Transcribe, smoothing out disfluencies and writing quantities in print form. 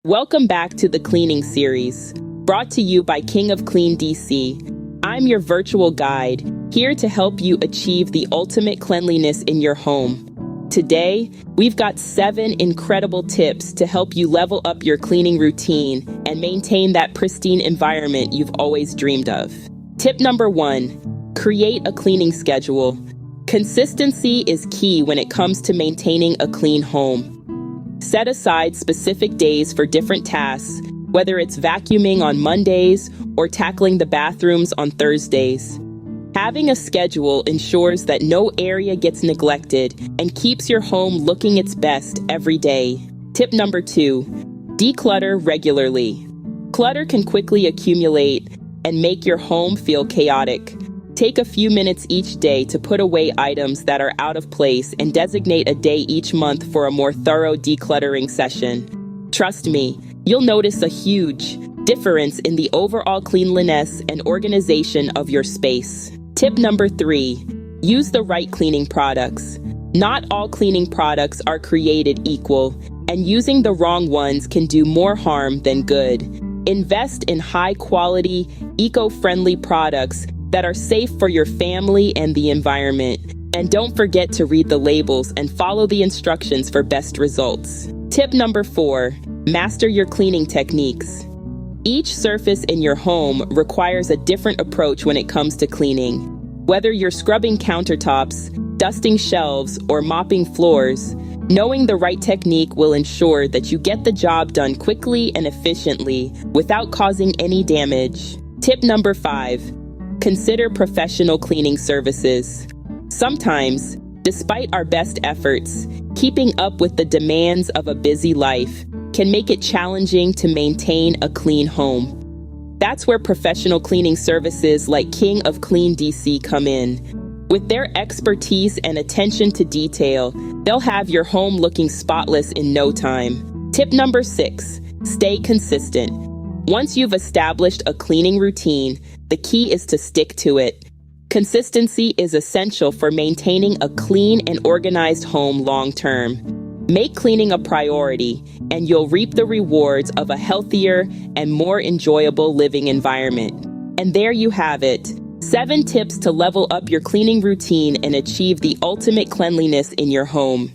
Welcome back to the cleaning series, brought to you by King of Clean DC. I'm your virtual guide, here to help you achieve the ultimate cleanliness in your home. Today, we've got 7 incredible tips to help you level up your cleaning routine and maintain that pristine environment you've always dreamed of. Tip number 1, create a cleaning schedule. Consistency is key when it comes to maintaining a clean home. Set aside specific days for different tasks, whether it's vacuuming on Mondays or tackling the bathrooms on Thursdays. Having a schedule ensures that no area gets neglected and keeps your home looking its best every day. Tip number 2, declutter regularly. Clutter can quickly accumulate and make your home feel chaotic. Take a few minutes each day to put away items that are out of place and designate a day each month for a more thorough decluttering session. Trust me, you'll notice a huge difference in the overall cleanliness and organization of your space. Tip number 3, use the right cleaning products. Not all cleaning products are created equal, and using the wrong ones can do more harm than good. Invest in high-quality, eco-friendly products that are safe for your family and the environment. And don't forget to read the labels and follow the instructions for best results. Tip number 4, master your cleaning techniques. Each surface in your home requires a different approach when it comes to cleaning. Whether you're scrubbing countertops, dusting shelves, or mopping floors, knowing the right technique will ensure that you get the job done quickly and efficiently without causing any damage. Tip number 5, consider professional cleaning services. Sometimes, despite our best efforts, keeping up with the demands of a busy life can make it challenging to maintain a clean home. That's where professional cleaning services like King of Clean DC come in. With their expertise and attention to detail, they'll have your home looking spotless in no time. Tip number 6, stay consistent. Once you've established a cleaning routine, the key is to stick to it. Consistency is essential for maintaining a clean and organized home long term. Make cleaning a priority, and you'll reap the rewards of a healthier and more enjoyable living environment. And there you have it, 7 tips to level up your cleaning routine and achieve the ultimate cleanliness in your home.